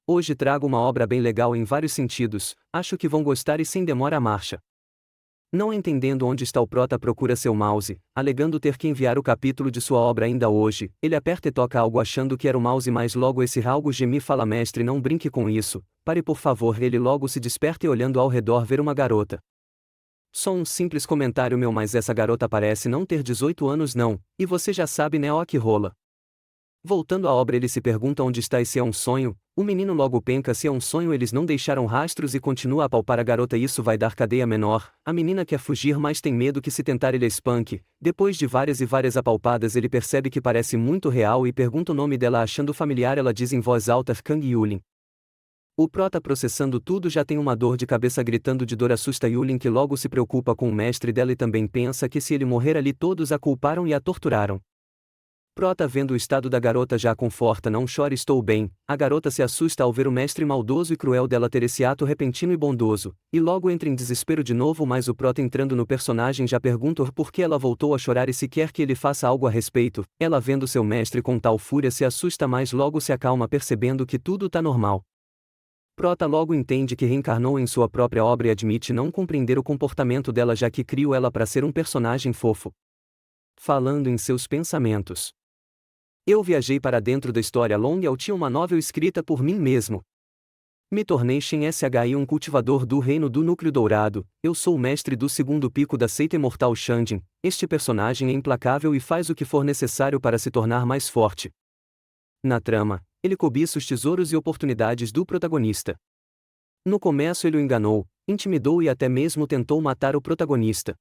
Hoje trago uma obra bem legal em vários sentidos, acho que vão gostar e sem demora marcha. Não entendendo onde está o prota procura seu mouse, alegando ter que enviar o capítulo de sua obra ainda hoje, ele aperta e toca algo achando que era o mouse mas logo esse algo geme fala mestre não brinque com isso, pare por favor ele logo se desperta e olhando ao redor ver uma garota. Só um simples comentário meu mas essa garota parece não ter 18 anos não, e você já sabe né ó que rola. Voltando à obra ele se pergunta onde está e se é um sonho, o menino logo penca se é um sonho eles não deixaram rastros e continua a palpar a garota isso vai dar cadeia menor, a menina quer fugir mas tem medo que se tentar ele a espanque, depois de várias e várias apalpadas ele percebe que parece muito real e pergunta o nome dela achando familiar ela diz em voz alta Kang Yulin. O prota processando tudo já tem uma dor de cabeça gritando de dor assusta Yulin que logo se preocupa com o mestre dela e também pensa que se ele morrer ali todos a culparam e a torturaram. Prota vendo o estado da garota já conforta não chore estou bem, a garota se assusta ao ver o mestre maldoso e cruel dela ter esse ato repentino e bondoso, e logo entra em desespero de novo mas o prota entrando no personagem já pergunta por que ela voltou a chorar e se quer que ele faça algo a respeito, ela vendo seu mestre com tal fúria se assusta mas logo se acalma percebendo que tudo tá normal. Prota logo entende que reencarnou em sua própria obra e admite não compreender o comportamento dela já que criou ela para ser um personagem fofo. Falando em seus pensamentos. Eu viajei para dentro da história longa e eu tinha uma novel escrita por mim mesmo. Me tornei Shen Shi um cultivador do reino do núcleo dourado, eu sou o mestre do segundo pico da seita imortal Shandin, este personagem é implacável e faz o que for necessário para se tornar mais forte. Na trama, ele cobiça os tesouros e oportunidades do protagonista. No começo ele o enganou, intimidou e até mesmo tentou matar o protagonista.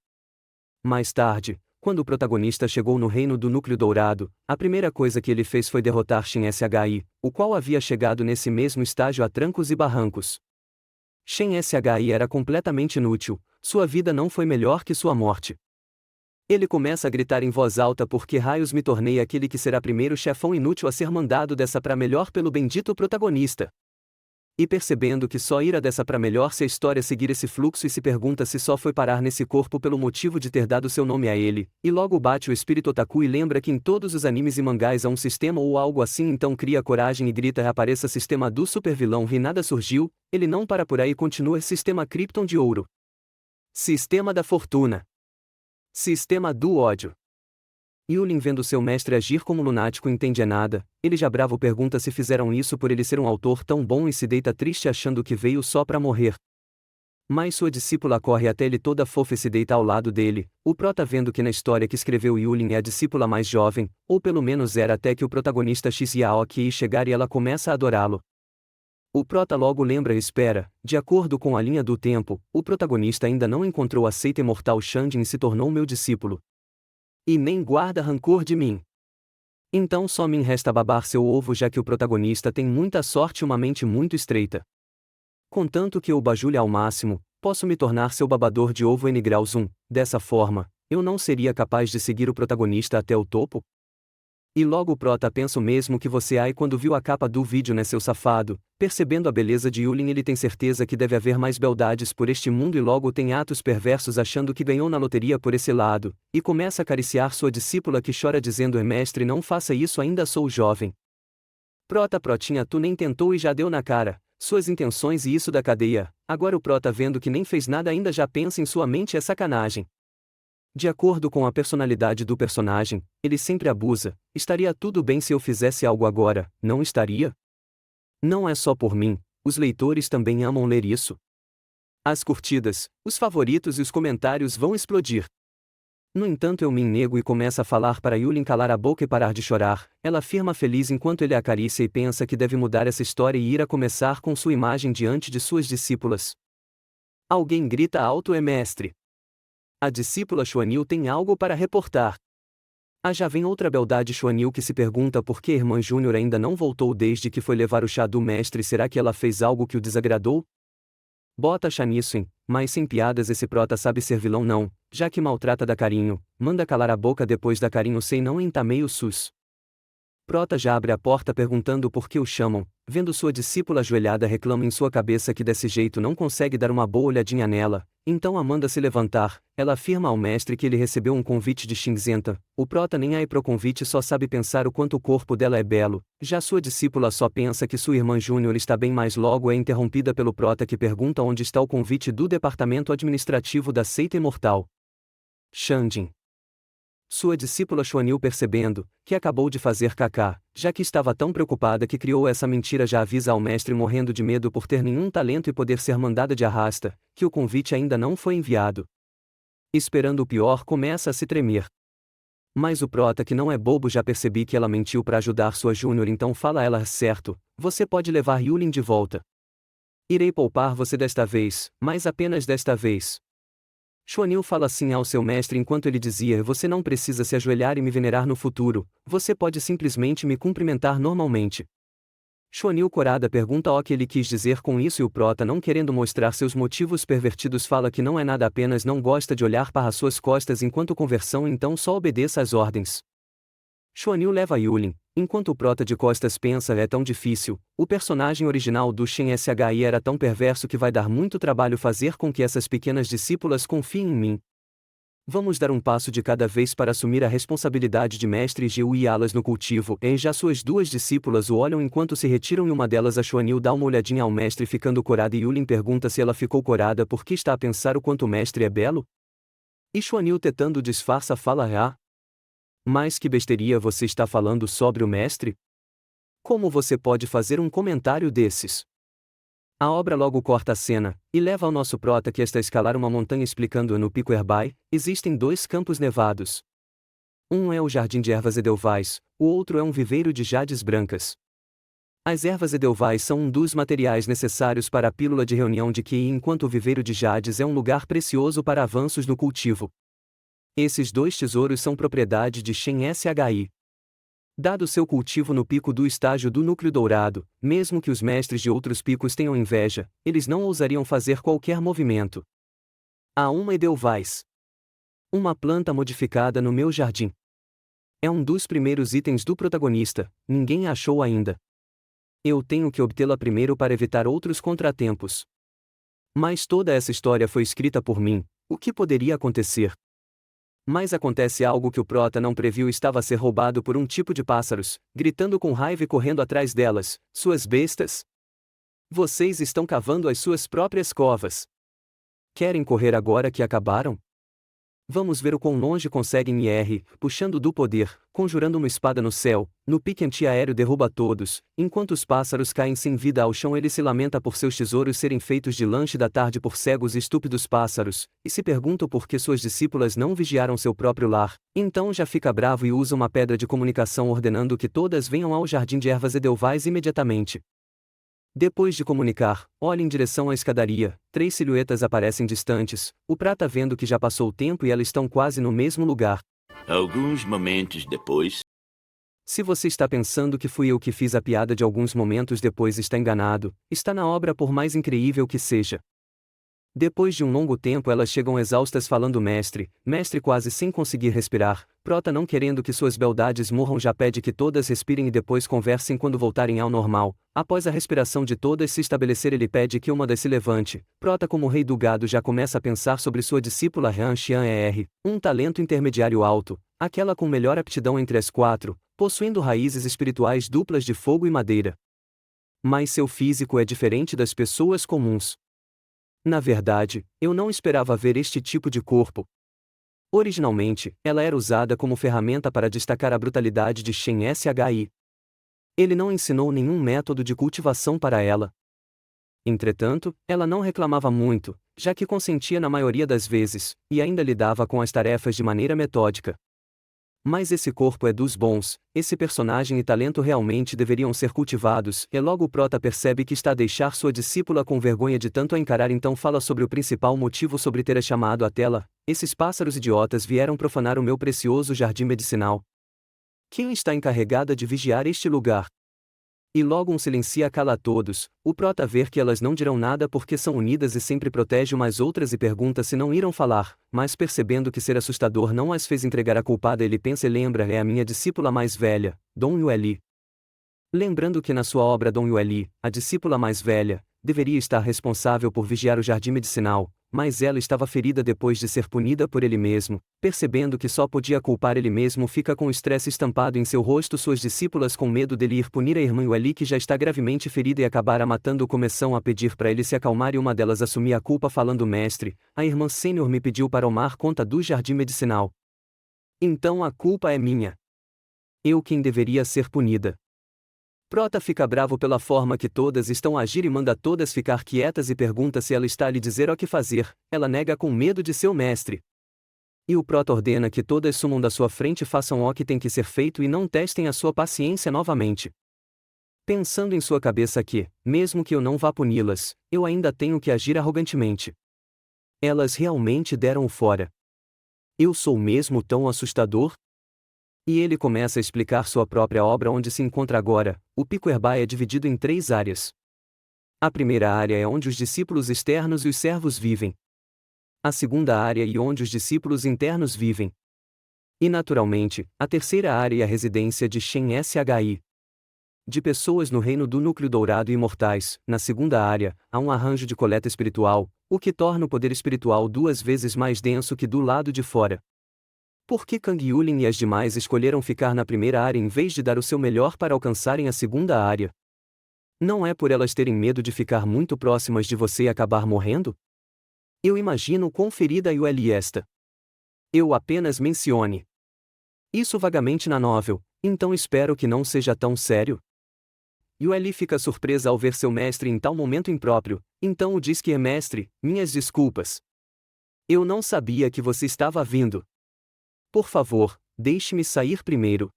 Mais tarde, quando o protagonista chegou no reino do núcleo dourado, a primeira coisa que ele fez foi derrotar Shen Shi, o qual havia chegado nesse mesmo estágio a trancos e barrancos. Shen Shi era completamente inútil, sua vida não foi melhor que sua morte. Ele começa a gritar em voz alta porque raios me tornei aquele que será primeiro chefão inútil a ser mandado dessa pra melhor pelo bendito protagonista. E percebendo que só irá dessa pra melhor se a história seguir esse fluxo e se pergunta se só foi parar nesse corpo pelo motivo de ter dado seu nome a ele, e logo bate o espírito otaku e lembra que em todos os animes e mangás há um sistema ou algo assim então cria coragem e grita apareça sistema do supervilão e nada surgiu, ele não para por aí e continua sistema Krypton de ouro. Sistema da fortuna. Sistema do ódio. Yulin vendo seu mestre agir como lunático entende nada, ele já bravo pergunta se fizeram isso por ele ser um autor tão bom e se deita triste achando que veio só pra morrer. Mas sua discípula corre até ele toda fofa e se deita ao lado dele, o prota vendo que na história que escreveu Yulin é a discípula mais jovem, ou pelo menos era até que o protagonista Shizuaoki chegar e ela começa a adorá-lo. O prota logo lembra e espera, de acordo com a linha do tempo, o protagonista ainda não encontrou a seita imortal Shandin e se tornou meu discípulo. E nem guarda rancor de mim. Então só me resta babar seu ovo já que o protagonista tem muita sorte e uma mente muito estreita. Contanto que eu o bajule ao máximo, posso me tornar seu babador de ovo N graus 1, dessa forma, eu não seria capaz de seguir o protagonista até o topo? E logo o prota pensa o mesmo que você aí quando viu a capa do vídeo né seu safado, percebendo a beleza de Yulin ele tem certeza que deve haver mais beldades por este mundo e logo tem atos perversos achando que ganhou na loteria por esse lado, e começa a acariciar sua discípula que chora dizendo mestre não faça isso ainda sou jovem. Prota protinha tu nem tentou e já deu na cara, suas intenções e isso da cadeia, agora o prota vendo que nem fez nada ainda já pensa em sua mente é sacanagem. De acordo com a personalidade do personagem, ele sempre abusa, estaria tudo bem se eu fizesse algo agora, não estaria? Não é só por mim, os leitores também amam ler isso. As curtidas, os favoritos e os comentários vão explodir. No entanto eu me nego e começo a falar para Yulin calar a boca e parar de chorar, ela afirma feliz enquanto ele a acaricia e pensa que deve mudar essa história e ir a começar com sua imagem diante de suas discípulas. Alguém grita alto mestre. A discípula Xuanil tem algo para reportar. Já vem outra beldade Xuanil que se pergunta por que a irmã Júnior ainda não voltou desde que foi levar o chá do mestre será que ela fez algo que o desagradou? Bota chá nisso hein, mas sem piadas esse prota sabe ser vilão não, já que maltrata da carinho, manda calar a boca depois da carinho sem não tá meio sus. Prota já abre a porta perguntando por que o chamam, vendo sua discípula ajoelhada reclama em sua cabeça que desse jeito não consegue dar uma boa olhadinha nela, então a manda se levantar, ela afirma ao mestre que ele recebeu um convite de cinzenta, o Prota nem aí pro convite só sabe pensar o quanto o corpo dela é belo, já sua discípula só pensa que sua irmã Júnior está bem mais logo é interrompida pelo Prota que pergunta onde está o convite do departamento administrativo da seita imortal. Xandin. Sua discípula Xuanil percebendo, que acabou de fazer cacá, já que estava tão preocupada que criou essa mentira já avisa ao mestre morrendo de medo por ter nenhum talento e poder ser mandada de arrasta, que o convite ainda não foi enviado. Esperando o pior começa a se tremer. Mas o Prota que não é bobo já percebi que ela mentiu para ajudar sua Júnior então fala a ela certo, você pode levar Yulin de volta. Irei poupar você desta vez, mas apenas desta vez. Xuanil fala assim ao seu mestre enquanto ele dizia você não precisa se ajoelhar e me venerar no futuro, você pode simplesmente me cumprimentar normalmente. Xuanil corada pergunta o que ele quis dizer com isso e o Prota não querendo mostrar seus motivos pervertidos fala que não é nada apenas não gosta de olhar para suas costas enquanto conversam então só obedeça às ordens. Xuanil leva Yulin, enquanto o Prota de costas pensa é tão difícil, o personagem original do Shen SHI era tão perverso que vai dar muito trabalho fazer com que essas pequenas discípulas confiem em mim. Vamos dar um passo de cada vez para assumir a responsabilidade de mestre e guiá-las no cultivo. E já suas duas discípulas o olham enquanto se retiram e uma delas a Xuanil dá uma olhadinha ao mestre ficando corada e Yulin pergunta se ela ficou corada porque está a pensar o quanto o mestre é belo? E Xuanil tetando disfarça fala mas que besteria você está falando sobre o mestre? Como você pode fazer um comentário desses? A obra logo corta a cena, e leva ao nosso Prota que está a escalar uma montanha explicando no Pico Erbai, existem 2 campos nevados. Um é o Jardim de Ervas Edelweiss, o outro é um viveiro de jades brancas. As ervas Edelweiss são um dos materiais necessários para a pílula de reunião de Ki enquanto o viveiro de jades é um lugar precioso para avanços no cultivo. Esses 2 tesouros são propriedade de Shen SHI. Dado seu cultivo no pico do estágio do núcleo dourado, mesmo que os mestres de outros picos tenham inveja, eles não ousariam fazer qualquer movimento. Há uma Edelweiss. Uma planta modificada no meu jardim. É um dos primeiros itens do protagonista, ninguém a achou ainda. Eu tenho que obtê-la primeiro para evitar outros contratempos. Mas toda essa história foi escrita por mim, o que poderia acontecer? Mas acontece algo que o Prota não previu estava a ser roubado por um tipo de pássaros, gritando com raiva e correndo atrás delas, suas bestas. Vocês estão cavando as suas próprias covas. Querem correr agora que acabaram? Vamos ver o quão longe conseguem ir, puxando do poder, conjurando uma espada no céu, no pique antiaéreo derruba todos, enquanto os pássaros caem sem vida ao chão ele se lamenta por seus tesouros serem feitos de lanche da tarde por cegos e estúpidos pássaros, e se pergunta por que suas discípulas não vigiaram seu próprio lar, então já fica bravo e usa uma pedra de comunicação ordenando que todas venham ao Jardim de Ervas Edelweiss imediatamente. Depois de comunicar, olha em direção à escadaria, 3 silhuetas aparecem distantes, o Prata vendo que já passou o tempo e elas estão quase no mesmo lugar. Alguns momentos depois. Se você está pensando que fui eu que fiz a piada de alguns momentos depois está enganado, está na obra por mais incrível que seja. Depois de um longo tempo elas chegam exaustas falando mestre quase sem conseguir respirar, Prota não querendo que suas beldades morram já pede que todas respirem e depois conversem quando voltarem ao normal, após a respiração de todas se estabelecer ele pede que uma das se levante, Prota como rei do gado já começa a pensar sobre sua discípula Han Xian um talento intermediário alto, aquela com melhor aptidão entre as 4, possuindo raízes espirituais duplas de fogo e madeira. Mas seu físico é diferente das pessoas comuns. Na verdade, eu não esperava ver este tipo de corpo. Originalmente, ela era usada como ferramenta para destacar a brutalidade de Shen SHI. Ele não ensinou nenhum método de cultivação para ela. Entretanto, ela não reclamava muito, já que consentia na maioria das vezes, e ainda lidava com as tarefas de maneira metódica. Mas esse corpo é dos bons, esse personagem e talento realmente deveriam ser cultivados, e logo o Prota percebe que está a deixar sua discípula com vergonha de tanto a encarar então fala sobre o principal motivo sobre ter a chamado a tela, esses pássaros idiotas vieram profanar o meu precioso jardim medicinal. Quem está encarregada de vigiar este lugar? E logo um silencia cala a todos, o Prota ver que elas não dirão nada porque são unidas e sempre protege umas outras e pergunta se não irão falar, mas percebendo que ser assustador não as fez entregar a culpada ele pensa e lembra é a minha discípula mais velha, Dong Yueli. Lembrando que na sua obra Dom Yueli, a discípula mais velha, deveria estar responsável por vigiar o jardim medicinal, mas ela estava ferida depois de ser punida por ele mesmo, percebendo que só podia culpar ele mesmo, fica com o estresse estampado em seu rosto. Suas discípulas, com medo dele ir punir a irmã Yueli, que já está gravemente ferida, e acabar a matando, começam a pedir para ele se acalmar, e uma delas assumia a culpa falando: mestre, a irmã sênior me pediu para tomar conta do jardim medicinal. Então a culpa é minha. Eu quem deveria ser punida. Prota fica bravo pela forma que todas estão a agir e manda todas ficar quietas e pergunta se ela está a lhe dizer o que fazer. Ela nega com medo de seu mestre. E o Prota ordena que todas sumam da sua frente e façam o que tem que ser feito e não testem a sua paciência novamente. Pensando em sua cabeça que, mesmo que eu não vá puni-las, eu ainda tenho que agir arrogantemente. Elas realmente deram o fora. Eu sou mesmo tão assustador? E ele começa a explicar sua própria obra onde se encontra agora. O Pico Herbai é dividido em 3 áreas. A primeira área é onde os discípulos externos e os servos vivem. A segunda área é onde os discípulos internos vivem. E naturalmente, a terceira área é a residência de Shen Shi. De pessoas no reino do núcleo dourado e imortais. Na segunda área, há um arranjo de coleta espiritual, o que torna o poder espiritual 2 vezes mais denso que do lado de fora. Por que Kang Yulin e as demais escolheram ficar na primeira área em vez de dar o seu melhor para alcançarem a segunda área? Não é por elas terem medo de ficar muito próximas de você e acabar morrendo? Eu imagino quão ferida Yueli está. Eu apenas mencione isso vagamente na novel, então espero que não seja tão sério. Yueli fica surpresa ao ver seu mestre em tal momento impróprio, então o diz que é mestre, minhas desculpas. Eu não sabia que você estava vindo. Por favor, deixe-me sair primeiro.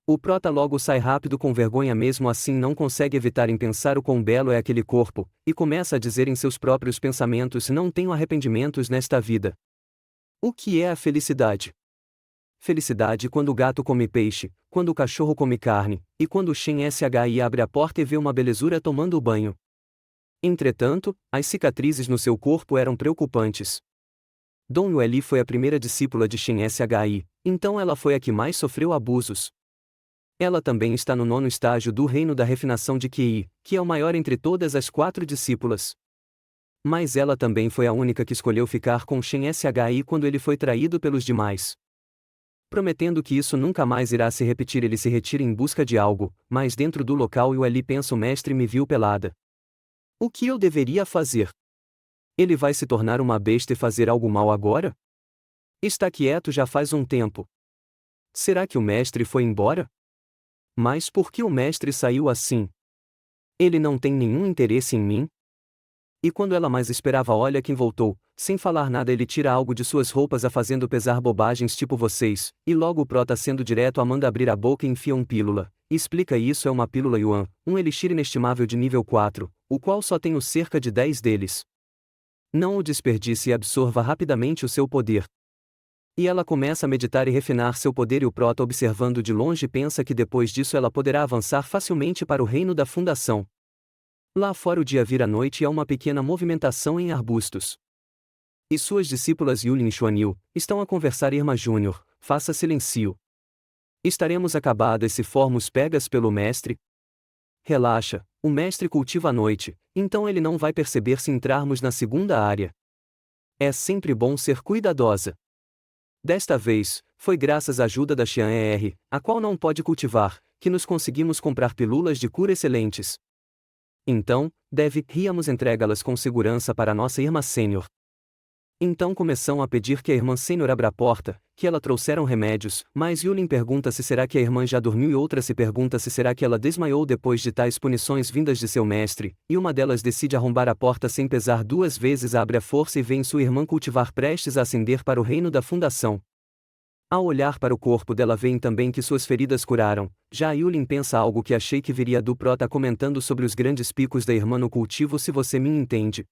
O Prota logo sai rápido com vergonha, mesmo assim não consegue evitar em pensar o quão belo é aquele corpo, e começa a dizer em seus próprios pensamentos: não tenho arrependimentos nesta vida. O que é a felicidade? Felicidade quando o gato come peixe, quando o cachorro come carne, e quando o Shen Shi abre a porta e vê uma belezura tomando banho. Entretanto, as cicatrizes no seu corpo eram preocupantes. Dom Yueli foi a primeira discípula de Shen Shi, então ela foi a que mais sofreu abusos. Ela também está no 9º estágio do reino da refinação de Qi, que é o maior entre todas as 4 discípulas. Mas ela também foi a única que escolheu ficar com Shen Shi quando ele foi traído pelos demais. Prometendo que isso nunca mais irá se repetir, ele se retira em busca de algo, mas dentro do local Yueli pensa: o mestre me viu pelada. O que eu deveria fazer? Ele vai se tornar uma besta e fazer algo mal agora? Está quieto já faz um tempo. Será que o mestre foi embora? Mas por que o mestre saiu assim? Ele não tem nenhum interesse em mim? E quando ela mais esperava, olha quem voltou. Sem falar nada, ele tira algo de suas roupas, a fazendo pesar bobagens tipo vocês, e logo o Prota, sendo direto, a manda abrir a boca e enfia pílula. E explica: isso é uma pílula Yuan, um elixir inestimável de nível 4, o qual só tenho cerca de 10 deles. Não o desperdice e absorva rapidamente o seu poder. E ela começa a meditar e refinar seu poder, e o Prota, observando de longe, pensa que depois disso ela poderá avançar facilmente para o reino da fundação. Lá fora o dia vira noite e há uma pequena movimentação em arbustos. E suas discípulas Yulin e Xuanil estão a conversar. Irmã Júnior, faça silêncio. Estaremos acabadas se formos pegas pelo mestre? Relaxa, o mestre cultiva à noite, então ele não vai perceber se entrarmos na segunda área. É sempre bom ser cuidadosa. Desta vez, foi graças à ajuda da Xian Er, a qual não pode cultivar, que nos conseguimos comprar pílulas de cura excelentes. Então, deveríamos entregá-las com segurança para nossa irmã sênior. Então começam a pedir que a irmã sênior abra a porta, que ela trouxeram remédios, mas Yulin pergunta se será que a irmã já dormiu, e outra se pergunta se será que ela desmaiou depois de tais punições vindas de seu mestre, e uma delas decide arrombar a porta sem pesar 2 vezes, abre a força e vê sua irmã cultivar prestes a ascender para o reino da fundação. Ao olhar para o corpo dela, veem também que suas feridas curaram. Já Yulin pensa algo que achei que viria do Prota, comentando sobre os grandes picos da irmã no cultivo, se você me entende.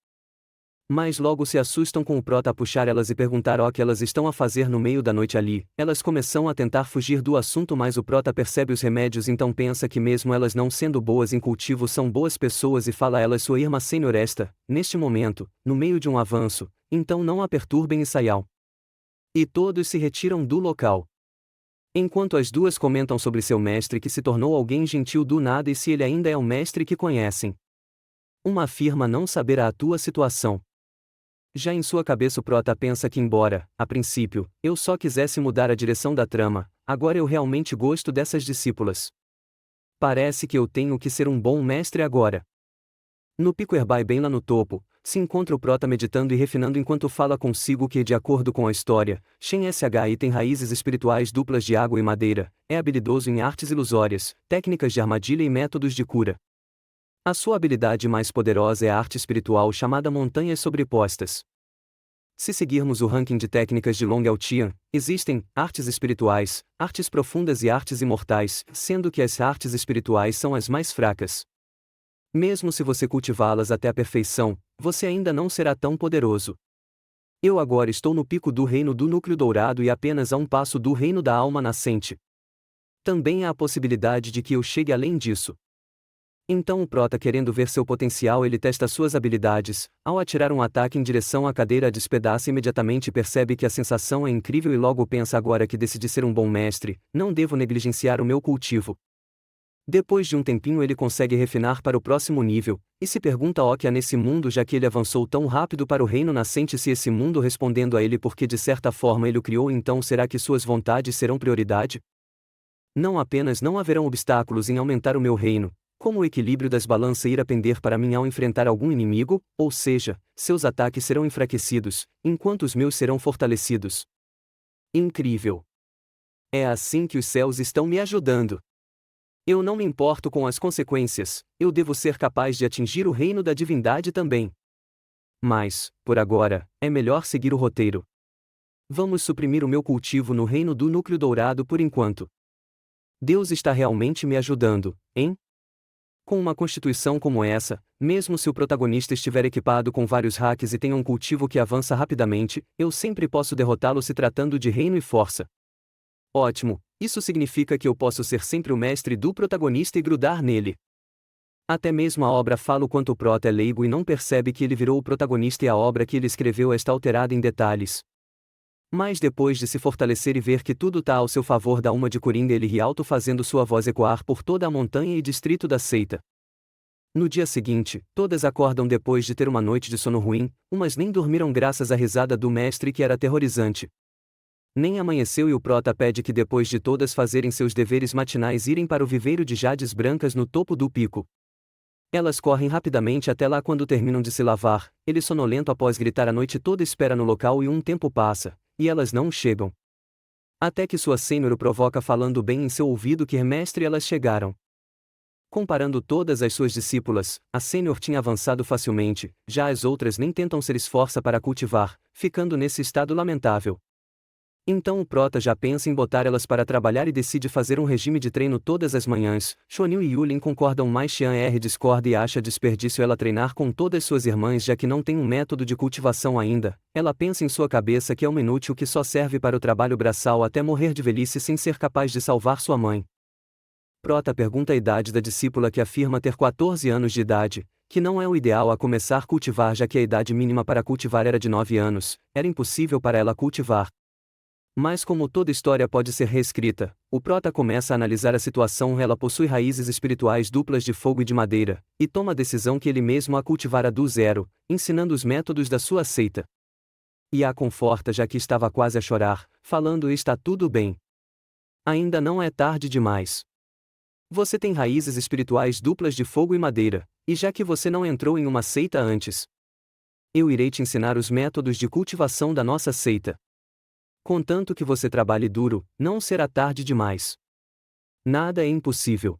Mas logo se assustam com o Prota a puxar elas e perguntar o que elas estão a fazer no meio da noite ali. Elas começam a tentar fugir do assunto, mas o Prota percebe os remédios, então pensa que mesmo elas não sendo boas em cultivo são boas pessoas e fala a elas: sua irmã sênior está, neste momento, no meio de um avanço, então não a perturbem e saiam. E todos se retiram do local. Enquanto as duas comentam sobre seu mestre que se tornou alguém gentil do nada e se ele ainda é o mestre que conhecem. Uma afirma não saber a tua situação. Já em sua cabeça o prota pensa que embora, a princípio, eu só quisesse mudar a direção da trama, agora eu realmente gosto dessas discípulas. Parece que eu tenho que ser um bom mestre agora. No pico Herbai bem lá no topo, se encontra o prota meditando e refinando enquanto fala consigo que de acordo com a história, Shen SHI tem raízes espirituais duplas de água e madeira, é habilidoso em artes ilusórias, técnicas de armadilha e métodos de cura. A sua habilidade mais poderosa é a arte espiritual chamada Montanhas Sobrepostas. Se seguirmos o ranking de técnicas de Long Altian, existem artes espirituais, artes profundas e artes imortais, sendo que as artes espirituais são as mais fracas. Mesmo se você cultivá-las até a perfeição, você ainda não será tão poderoso. Eu agora estou no pico do reino do núcleo dourado e apenas a um passo do reino da alma nascente. Também há a possibilidade de que eu chegue além disso. Então o prota, querendo ver seu potencial, ele testa suas habilidades. Ao atirar um ataque em direção à cadeira, a despedaça imediatamente e percebe que a sensação é incrível e logo pensa: agora que decidi ser um bom mestre, não devo negligenciar o meu cultivo. Depois de um tempinho ele consegue refinar para o próximo nível, e se pergunta o que há nesse mundo, já que ele avançou tão rápido para o reino nascente. Se esse mundo respondendo a ele porque de certa forma ele o criou, então será que suas vontades serão prioridade? Não apenas não haverão obstáculos em aumentar o meu reino, como o equilíbrio das balanças irá pender para mim ao enfrentar algum inimigo, ou seja, seus ataques serão enfraquecidos, enquanto os meus serão fortalecidos. Incrível! É assim que os céus estão me ajudando. Eu não me importo com as consequências, eu devo ser capaz de atingir o reino da divindade também. Mas, por agora, é melhor seguir o roteiro. Vamos suprimir o meu cultivo no reino do núcleo dourado por enquanto. Deus está realmente me ajudando, hein? Com uma constituição como essa, mesmo se o protagonista estiver equipado com vários hacks e tenha um cultivo que avança rapidamente, eu sempre posso derrotá-lo se tratando de reino e força. Ótimo, isso significa que eu posso ser sempre o mestre do protagonista e grudar nele. Até mesmo a obra fala o quanto o prota é leigo e não percebe que ele virou o protagonista e a obra que ele escreveu está alterada em detalhes. Mas depois de se fortalecer e ver que tudo está ao seu favor, dá uma de coringa, ele ri alto fazendo sua voz ecoar por toda a montanha e distrito da seita. No dia seguinte, todas acordam depois de ter uma noite de sono ruim, umas nem dormiram graças à risada do mestre que era aterrorizante. Nem amanheceu e o prota pede que depois de todas fazerem seus deveres matinais irem para o viveiro de jades brancas no topo do pico. Elas correm rapidamente até lá. Quando terminam de se lavar, ele sonolento após gritar a noite toda espera no local e um tempo passa, e elas não chegam. Até que sua sênior o provoca falando bem em seu ouvido que mestre, elas chegaram. Comparando todas as suas discípulas, a sênior tinha avançado facilmente, já as outras nem tentam se esforçar para cultivar, ficando nesse estado lamentável. Então o prota já pensa em botar elas para trabalhar e decide fazer um regime de treino todas as manhãs. Shonin e Yulin concordam, mas Xian discorda e acha desperdício ela treinar com todas suas irmãs, já que não tem um método de cultivação ainda. Ela pensa em sua cabeça que é uma inútil que só serve para o trabalho braçal até morrer de velhice sem ser capaz de salvar sua mãe. Prota pergunta a idade da discípula, que afirma ter 14 anos de idade, que não é o ideal a começar a cultivar, já que a idade mínima para cultivar era de 9 anos, era impossível para ela cultivar. Mas como toda história pode ser reescrita, o prota começa a analisar a situação. Ela possui raízes espirituais duplas de fogo e de madeira, e toma a decisão que ele mesmo a cultivara do zero, ensinando os métodos da sua seita. E a conforta, já que estava quase a chorar, falando: está tudo bem. Ainda não é tarde demais. Você tem raízes espirituais duplas de fogo e madeira, e já que você não entrou em uma seita antes, eu irei te ensinar os métodos de cultivação da nossa seita. Contanto que você trabalhe duro, não será tarde demais. Nada é impossível.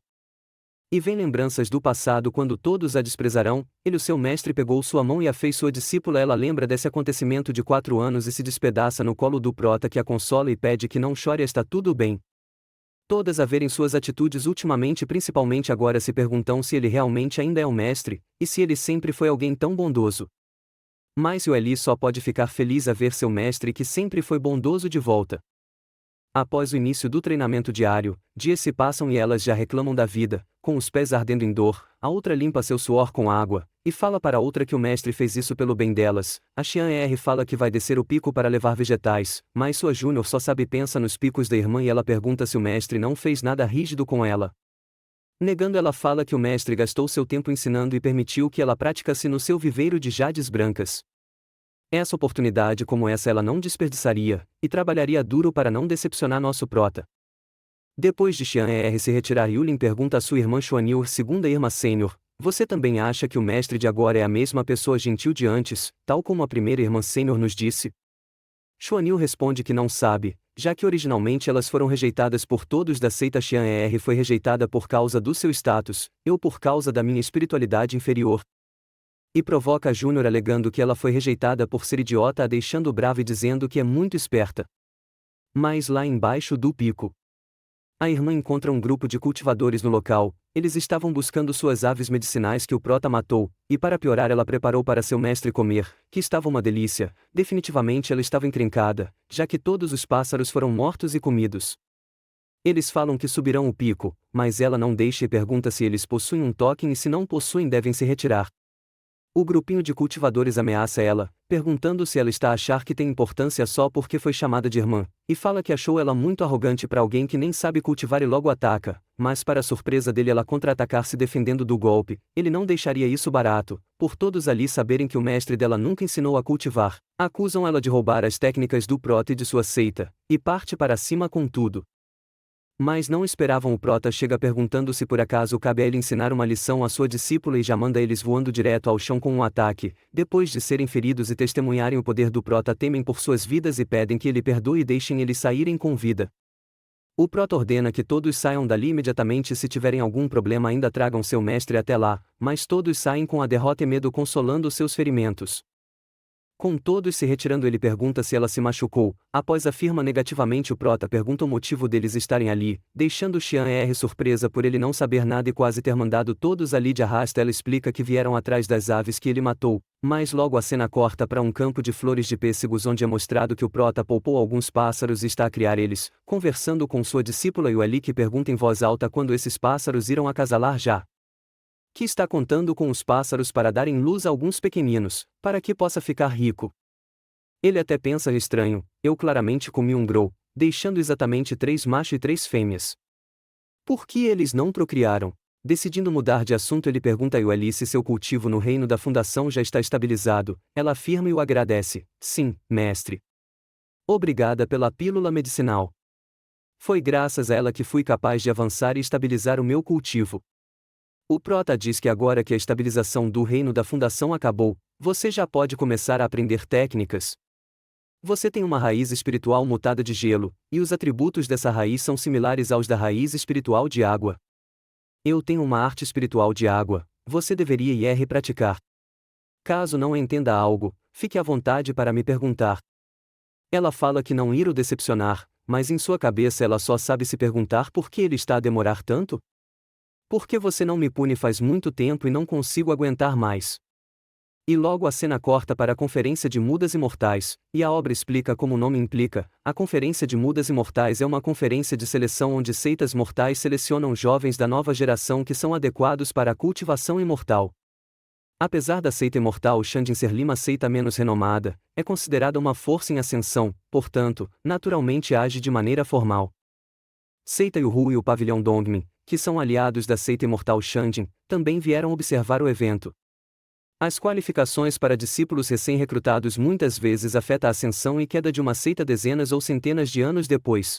E vem lembranças do passado quando todos a desprezarão. Ele, o seu mestre, pegou sua mão e a fez sua discípula. Ela lembra desse acontecimento de 4 anos e se despedaça no colo do prota, que a consola e pede que não chore, está tudo bem. Todas a verem suas atitudes ultimamente, principalmente agora, se perguntam se ele realmente ainda é um mestre, e se ele sempre foi alguém tão bondoso. Mas Yueli só pode ficar feliz a ver seu mestre, que sempre foi bondoso, de volta. Após o início do treinamento diário, dias se passam e elas já reclamam da vida, com os pés ardendo em dor. A outra limpa seu suor com água, e fala para outra que o mestre fez isso pelo bem delas. A Xian Er fala que vai descer o pico para levar vegetais, mas sua Júnior só sabe e pensa nos picos da irmã e ela pergunta se o mestre não fez nada rígido com ela. Negando, ela fala que o mestre gastou seu tempo ensinando e permitiu que ela praticasse no seu viveiro de jades brancas. Essa oportunidade como essa ela não desperdiçaria, e trabalharia duro para não decepcionar nosso prota. Depois de Xian Er se retirar, Yulin pergunta à sua irmã Xuanil, segunda irmã sênior, você também acha que o mestre de agora é a mesma pessoa gentil de antes, tal como a primeira irmã sênior nos disse? Xuanil responde que não sabe, já que originalmente elas foram rejeitadas por todos da seita. Xian Er foi rejeitada por causa do seu status, eu por causa da minha espiritualidade inferior. E provoca a Júnior alegando que ela foi rejeitada por ser idiota, a deixando brava e dizendo que é muito esperta. Mas lá embaixo do pico, a irmã encontra um grupo de cultivadores no local. Eles estavam buscando suas aves medicinais que o prota matou, e para piorar ela preparou para seu mestre comer, que estava uma delícia. Definitivamente ela estava encrencada, já que todos os pássaros foram mortos e comidos. Eles falam que subirão o pico, mas ela não deixa e pergunta se eles possuem um token e se não possuem devem se retirar. O grupinho de cultivadores ameaça ela, perguntando se ela está a achar que tem importância só porque foi chamada de irmã, e fala que achou ela muito arrogante para alguém que nem sabe cultivar e logo ataca, mas para surpresa dele ela contra-atacar se defendendo do golpe. Ele não deixaria isso barato, por todos ali saberem que o mestre dela nunca ensinou a cultivar. Acusam ela de roubar as técnicas do prota e de sua seita, e parte para cima com tudo. Mas não esperavam. O prota chega perguntando se por acaso cabe a ele ensinar uma lição à sua discípula e já manda eles voando direto ao chão com um ataque. Depois de serem feridos e testemunharem o poder do prota, temem por suas vidas e pedem que ele perdoe e deixem eles saírem com vida. O prota ordena que todos saiam dali imediatamente e se tiverem algum problema ainda tragam seu mestre até lá, mas todos saem com a derrota e medo consolando seus ferimentos. Com todos se retirando, ele pergunta se ela se machucou. Após afirma negativamente, o prota pergunta o motivo deles estarem ali, deixando Xian Er surpresa por ele não saber nada e quase ter mandado todos ali de arrasta. Ela explica que vieram atrás das aves que ele matou, mas logo a cena corta para um campo de flores de pêssegos onde é mostrado que o prota poupou alguns pássaros e está a criar eles, conversando com sua discípula Yueli, que pergunta em voz alta quando esses pássaros irão acasalar já. Que está contando com os pássaros para darem luz a alguns pequeninos, para que possa ficar rico. Ele até pensa estranho, eu claramente comi um grow, deixando exatamente 3 machos e 3 fêmeas. Por que eles não procriaram? Decidindo mudar de assunto, ele pergunta a Yueli se seu cultivo no reino da fundação já está estabilizado. Ela afirma e o agradece, sim, mestre. Obrigada pela pílula medicinal. Foi graças a ela que fui capaz de avançar e estabilizar o meu cultivo. O prota diz que agora que a estabilização do reino da fundação acabou, você já pode começar a aprender técnicas. Você tem uma raiz espiritual mutada de gelo, e os atributos dessa raiz são similares aos da raiz espiritual de água. Eu tenho uma arte espiritual de água, você deveria ir praticar. Caso não entenda algo, fique à vontade para me perguntar. Ela fala que não irá o decepcionar, mas em sua cabeça ela só sabe se perguntar por que ele está a demorar tanto? Por que você não me pune faz muito tempo e não consigo aguentar mais? E logo a cena corta para a Conferência de Mudas Imortais, e a obra explica como o nome implica. A Conferência de Mudas Imortais é uma conferência de seleção onde seitas mortais selecionam jovens da nova geração que são adequados para a cultivação imortal. Apesar da seita imortal Shandin ser Lima seita menos renomada, é considerada uma força em ascensão, portanto, naturalmente age de maneira formal. Seita Yuhu e o Pavilhão Dongmin, que são aliados da seita imortal Shandin, também vieram observar o evento. As qualificações para discípulos recém-recrutados muitas vezes afetam a ascensão e queda de uma seita dezenas ou centenas de anos depois.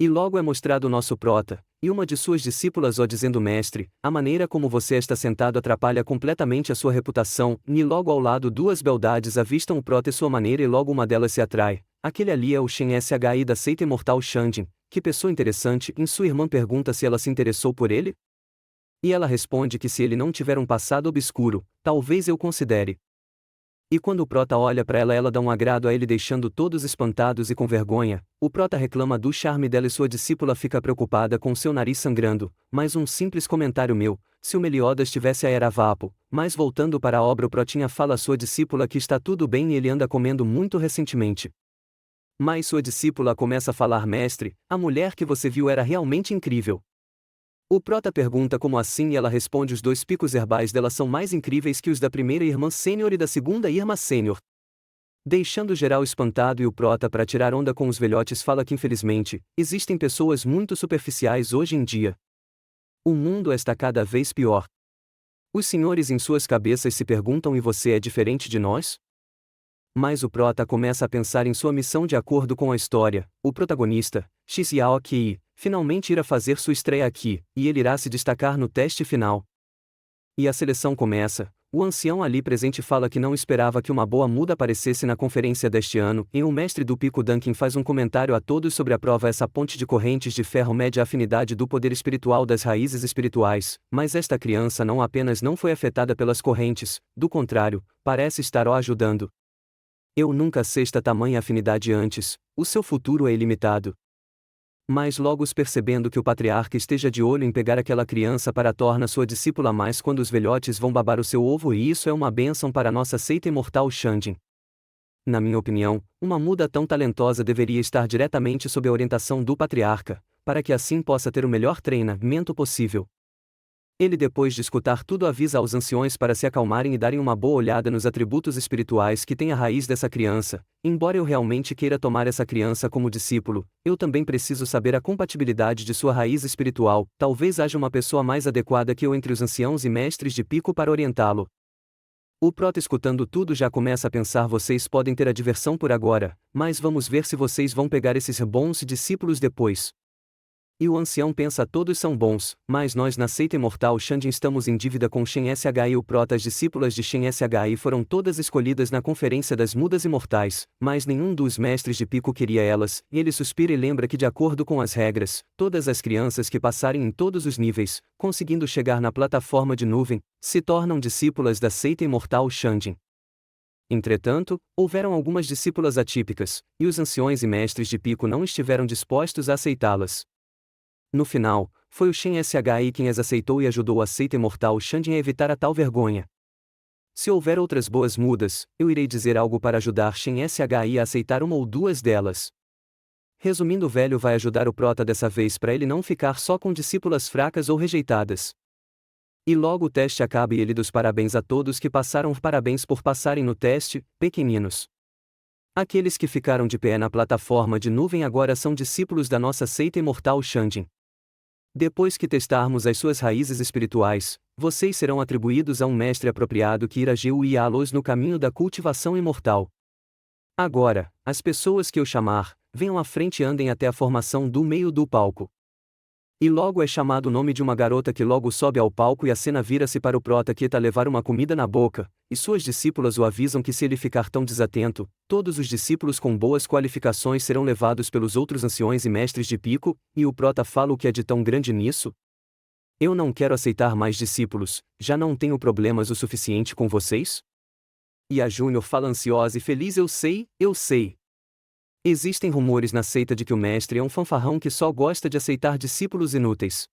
E logo é mostrado o nosso prota, e uma de suas discípulas dizendo: mestre, a maneira como você está sentado atrapalha completamente a sua reputação. E logo ao lado 2 beldades avistam o prota e sua maneira e logo uma delas se atrai. Aquele ali é o Shen Shi da seita imortal Shandin. Que pessoa interessante. Em sua irmã pergunta se ela se interessou por ele? E ela responde que se ele não tiver um passado obscuro, talvez eu considere. E quando o prota olha para ela, ela dá um agrado a ele, deixando todos espantados e com vergonha. O prota reclama do charme dela e sua discípula fica preocupada com seu nariz sangrando. Mais um simples comentário meu, se o Meliodas tivesse a era vapo. Mas voltando para a obra, o protinha fala à sua discípula que está tudo bem e ele anda comendo muito recentemente. Mas sua discípula começa a falar: mestre, a mulher que você viu era realmente incrível. O prota pergunta como assim e ela responde: os 2 picos herbais dela são mais incríveis que os da primeira irmã sênior e da segunda irmã sênior. Deixando geral espantado e o prota para tirar onda com os velhotes fala que infelizmente, existem pessoas muito superficiais hoje em dia. O mundo está cada vez pior. Os senhores em suas cabeças se perguntam: e você é diferente de nós? Mas o prota começa a pensar em sua missão de acordo com a história. O protagonista, Shizuaki, finalmente irá fazer sua estreia aqui, e ele irá se destacar no teste final. E a seleção começa. O ancião ali presente fala que não esperava que uma boa muda aparecesse na conferência deste ano, e o mestre do pico Duncan faz um comentário a todos sobre a prova. Essa ponte de correntes de ferro mede a afinidade do poder espiritual das raízes espirituais, mas esta criança não apenas não foi afetada pelas correntes, do contrário, parece estar o ajudando. Eu nunca sei esta tamanha afinidade antes, o seu futuro é ilimitado. Mas logo percebendo que o patriarca esteja de olho em pegar aquela criança para torna sua discípula mais quando os velhotes vão babar o seu ovo, e isso é uma bênção para nossa seita imortal Shandin. Na minha opinião, uma muda tão talentosa deveria estar diretamente sob a orientação do patriarca, para que assim possa ter o melhor treinamento possível. Ele, depois de escutar tudo, avisa aos anciões para se acalmarem e darem uma boa olhada nos atributos espirituais que têm a raiz dessa criança. Embora eu realmente queira tomar essa criança como discípulo, eu também preciso saber a compatibilidade de sua raiz espiritual. Talvez haja uma pessoa mais adequada que eu entre os anciãos e mestres de pico para orientá-lo. O prota, escutando tudo, já começa a pensar: vocês podem ter a diversão por agora, mas vamos ver se vocês vão pegar esses bons discípulos depois. E o ancião pensa: todos são bons, mas nós na seita imortal Shandin estamos em dívida com Shen Shi. O prota, as discípulas de Shen Shi foram todas escolhidas na conferência das mudas imortais, mas nenhum dos mestres de pico queria elas, e ele suspira e lembra que de acordo com as regras, todas as crianças que passarem em todos os níveis, conseguindo chegar na plataforma de nuvem, se tornam discípulas da seita imortal Shandin. Entretanto, houveram algumas discípulas atípicas, e os anciões e mestres de pico não estiveram dispostos a aceitá-las. No final, foi o Shen Shi quem as aceitou e ajudou a seita imortal Shandin a evitar a tal vergonha. Se houver outras boas mudas, eu irei dizer algo para ajudar Shen Shi a aceitar uma ou duas delas. Resumindo, o velho vai ajudar o prota dessa vez para ele não ficar só com discípulas fracas ou rejeitadas. E logo o teste acaba e ele dá os parabéns a todos que passaram. Parabéns por passarem no teste, pequeninos. Aqueles que ficaram de pé na plataforma de nuvem agora são discípulos da nossa seita imortal Shandin. Depois que testarmos as suas raízes espirituais, vocês serão atribuídos a um mestre apropriado que irá guiá-los no caminho da cultivação imortal. Agora, as pessoas que eu chamar, venham à frente e andem até a formação do meio do palco. E logo é chamado o nome de uma garota que logo sobe ao palco e a cena vira-se para o prota que está a levar uma comida na boca, e suas discípulas o avisam que se ele ficar tão desatento, todos os discípulos com boas qualificações serão levados pelos outros anciões e mestres de pico, e o prota fala: o que é de tão grande nisso? Eu não quero aceitar mais discípulos, já não tenho problemas o suficiente com vocês? E a Júnior fala ansiosa e feliz: eu sei, eu sei. Existem rumores na seita de que o mestre é um fanfarrão que só gosta de aceitar discípulos inúteis.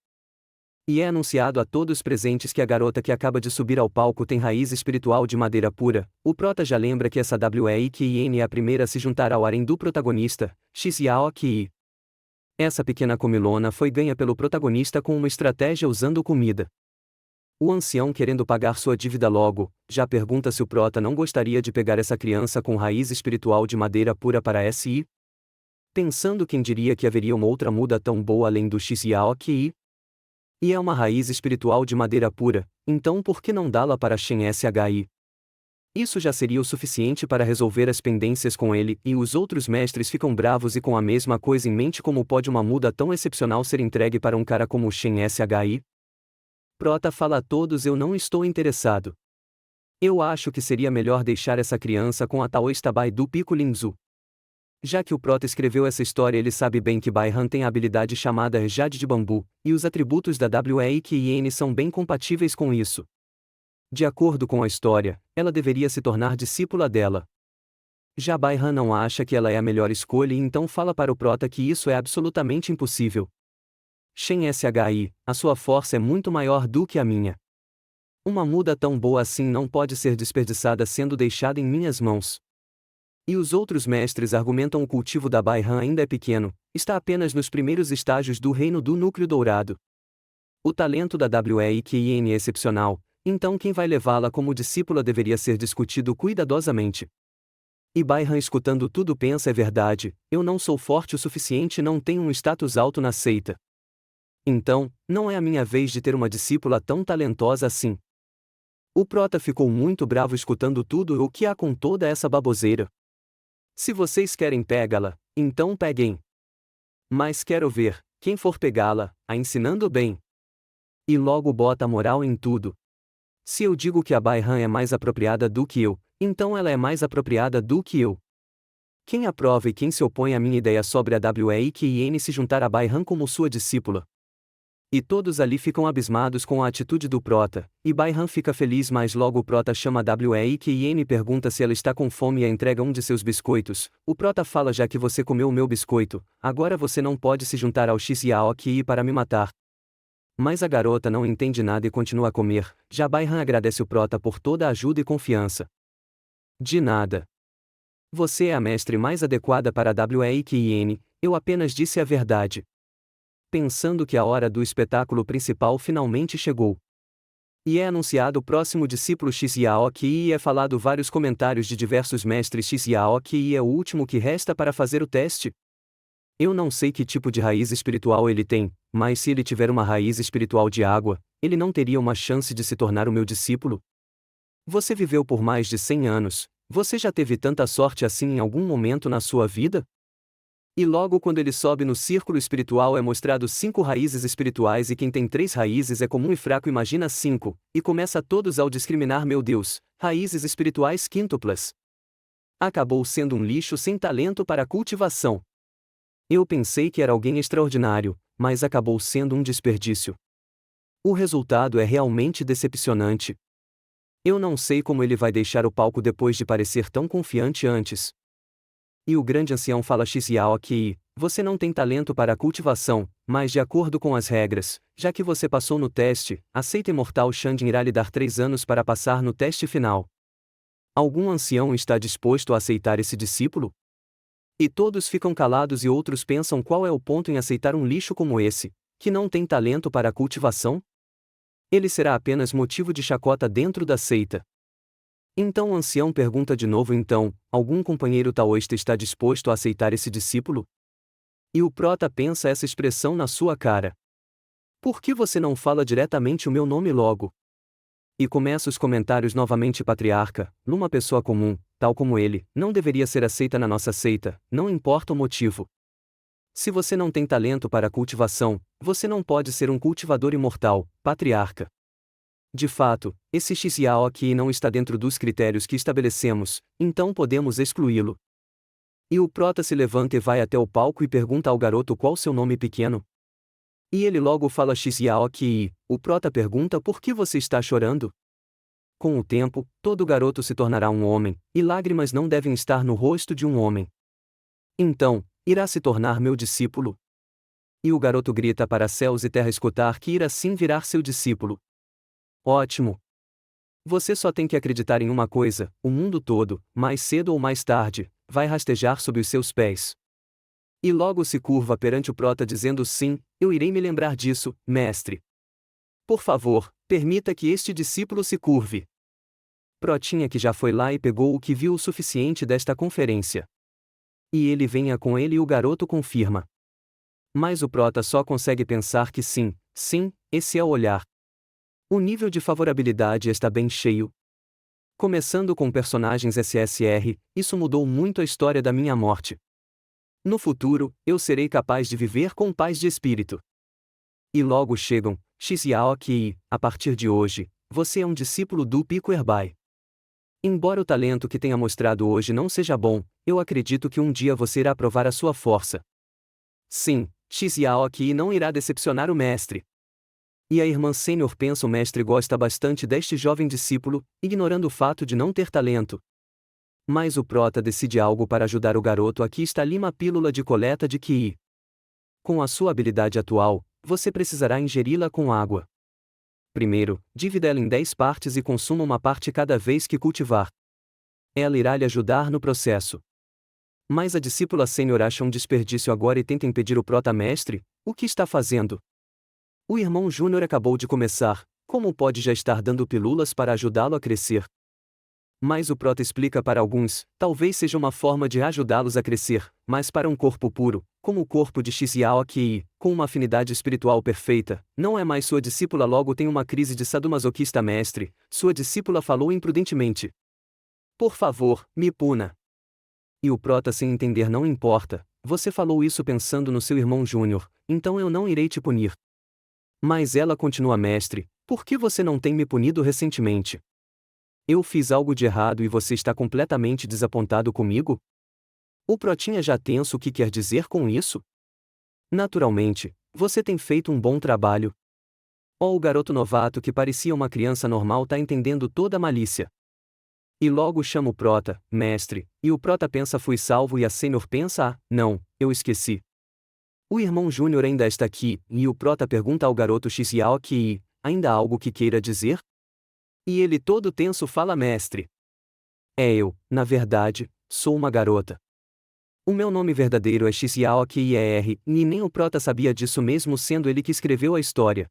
E é anunciado a todos presentes que a garota que acaba de subir ao palco tem raiz espiritual de madeira pura. O prota já lembra que essa Weikien é a primeira a se juntar ao harém do protagonista, Shizuaki. Essa pequena comilona foi ganha pelo protagonista com uma estratégia usando comida. O ancião, querendo pagar sua dívida logo, já pergunta se o prota não gostaria de pegar essa criança com raiz espiritual de madeira pura para si. Pensando quem diria que haveria uma outra muda tão boa além do Shizuaki. E é uma raiz espiritual de madeira pura, então por que não dá-la para Shen Shi? Isso já seria o suficiente para resolver as pendências com ele, e os outros mestres ficam bravos e com a mesma coisa em mente: como pode uma muda tão excepcional ser entregue para um cara como o Shen Shi? Prota fala a todos: eu não estou interessado. Eu acho que seria melhor deixar essa criança com a Taoistabai do Pico Linzu. Já que o prota escreveu essa história, ele sabe bem que Baihan tem a habilidade chamada Jade de Bambu, e os atributos da Weikien são bem compatíveis com isso. De acordo com a história, ela deveria se tornar discípula dela. Já Baihan não acha que ela é a melhor escolha e então fala para o prota que isso é absolutamente impossível. Shen Shi, a sua força é muito maior do que a minha. Uma muda tão boa assim não pode ser desperdiçada sendo deixada em minhas mãos. E os outros mestres argumentam: o cultivo da Baihan ainda é pequeno, está apenas nos primeiros estágios do reino do núcleo dourado. O talento da WEIQN é excepcional, então quem vai levá-la como discípula deveria ser discutido cuidadosamente. E Byron, escutando tudo, pensa: é verdade, eu não sou forte o suficiente, não tenho um status alto na seita. Então, não é a minha vez de ter uma discípula tão talentosa assim. O prota ficou muito bravo escutando tudo. O que há com toda essa baboseira? Se vocês querem pegá-la, então peguem. Mas quero ver, quem for pegá-la, a ensinando bem. E logo bota a moral em tudo. Se eu digo que a Byron é mais apropriada do que eu, então ela é mais apropriada do que eu. Quem aprova e quem se opõe à minha ideia sobre a WEIQN se juntar a Byron como sua discípula? E todos ali ficam abismados com a atitude do prota, e Byron fica feliz, mas logo o prota chama a WEIQN e pergunta se ela está com fome e a entrega um de seus biscoitos. O prota fala: já que você comeu o meu biscoito, agora você não pode se juntar ao XYAOQI para me matar. Mas a garota não entende nada e continua a comer. Já Byron agradece o prota por toda a ajuda e confiança. De nada. Você é a mestre mais adequada para a WEIQN, eu apenas disse a verdade. Pensando que a hora do espetáculo principal finalmente chegou. E é anunciado o próximo discípulo XYAOQI e é falado vários comentários de diversos mestres XYAOQI e é o último que resta para fazer o teste. Eu não sei que tipo de raiz espiritual ele tem, mas se ele tiver uma raiz espiritual de água, ele não teria uma chance de se tornar o meu discípulo? Você viveu por mais de 100 anos, você já teve tanta sorte assim em algum momento na sua vida? E logo quando ele sobe no círculo espiritual é mostrado 5 raízes espirituais e quem tem 3 raízes é comum e fraco, imagina 5, e começa todos ao discriminar: meu Deus, raízes espirituais quíntuplas. Acabou sendo um lixo sem talento para a cultivação. Eu pensei que era alguém extraordinário, mas acabou sendo um desperdício. O resultado é realmente decepcionante. Eu não sei como ele vai deixar o palco depois de parecer tão confiante antes. E o grande ancião fala: XYAOQI, você não tem talento para a cultivação, mas de acordo com as regras, já que você passou no teste, a seita imortal Shandin irá lhe dar 3 anos para passar no teste final. Algum ancião está disposto a aceitar esse discípulo? E todos ficam calados e outros pensam: qual é o ponto em aceitar um lixo como esse, que não tem talento para a cultivação? Ele será apenas motivo de chacota dentro da seita. Então o ancião pergunta de novo: então, algum companheiro taoísta está disposto a aceitar esse discípulo? E o prota pensa essa expressão na sua cara. Por que você não fala diretamente o meu nome logo? E começa os comentários novamente: patriarca, numa pessoa comum, tal como ele, não deveria ser aceita na nossa seita, não importa o motivo. Se você não tem talento para a cultivação, você não pode ser um cultivador imortal, patriarca. De fato, esse XYAOQI não está dentro dos critérios que estabelecemos, então podemos excluí-lo. E o prota se levanta e vai até o palco e pergunta ao garoto qual seu nome pequeno. E ele logo fala: XYAOQI. O prota pergunta: por que você está chorando? Com o tempo, todo garoto se tornará um homem, e lágrimas não devem estar no rosto de um homem. Então, irá se tornar meu discípulo? E o garoto grita para céus e terra escutar que irá sim virar seu discípulo. Ótimo! Você só tem que acreditar em uma coisa: o mundo todo, mais cedo ou mais tarde, vai rastejar sob os seus pés. E logo se curva perante o prota dizendo: sim, eu irei me lembrar disso, mestre. Por favor, permita que este discípulo se curve. Protinha, que já foi lá e pegou o que viu o suficiente desta conferência. E ele venha com ele e o garoto confirma. Mas o prota só consegue pensar que sim, esse é o olhar. O nível de favorabilidade está bem cheio. Começando com personagens SSR, isso mudou muito a história da minha morte. No futuro, eu serei capaz de viver com paz de espírito. E logo chegam: XYAOQI, a partir de hoje, você é um discípulo do Pico Herbai. Embora o talento que tenha mostrado hoje não seja bom, eu acredito que um dia você irá provar a sua força. Sim, XYAOQI não irá decepcionar o mestre. E a irmã sênior pensa: o mestre gosta bastante deste jovem discípulo, ignorando o fato de não ter talento. Mas o prota decide algo para ajudar o garoto. Aqui está Lima, pílula de coleta de Ki. Com a sua habilidade atual, você precisará ingeri-la com água. Primeiro, divida ela em 10 partes e consuma uma parte cada vez que cultivar. Ela irá lhe ajudar no processo. Mas a discípula sênior acha um desperdício agora e tenta impedir o prota: mestre, o que está fazendo? O irmão Júnior acabou de começar, como pode já estar dando pílulas para ajudá-lo a crescer? Mas o prota explica para alguns, talvez seja uma forma de ajudá-los a crescer, mas para um corpo puro, como o corpo de Shizuo Akii, com uma afinidade espiritual perfeita, não é mais sua discípula. Logo tem uma crise de sadomasoquista. Mestre, sua discípula falou imprudentemente. Por favor, me puna. E o prota, sem entender: não importa, você falou isso pensando no seu irmão Júnior, então eu não irei te punir. Mas ela continua: mestre, por que você não tem me punido recentemente? Eu fiz algo de errado e você está completamente desapontado comigo? O protinha já tenso: o que quer dizer com isso? Naturalmente, você tem feito um bom trabalho. Oh, o garoto novato que parecia uma criança normal tá entendendo toda a malícia. E logo chama o prota, mestre, e o prota pensa: fui salvo, e a sênior pensa: ah, não, eu esqueci. O irmão Júnior ainda está aqui, e o prota pergunta ao garoto Shizuo que ainda há algo que queira dizer? E ele todo tenso fala: mestre. Eu, na verdade, sou uma garota. O meu nome verdadeiro é Shizuo Kier, e nem o prota sabia disso mesmo sendo ele que escreveu a história.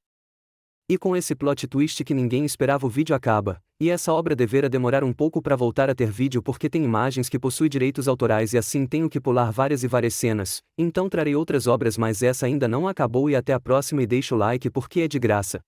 E com esse plot twist que ninguém esperava, o vídeo acaba, e essa obra deverá demorar um pouco para voltar a ter vídeo porque tem imagens que possuem direitos autorais e assim tenho que pular várias e várias cenas, então trarei outras obras, mas essa ainda não acabou. E até a próxima, e deixa o like porque é de graça.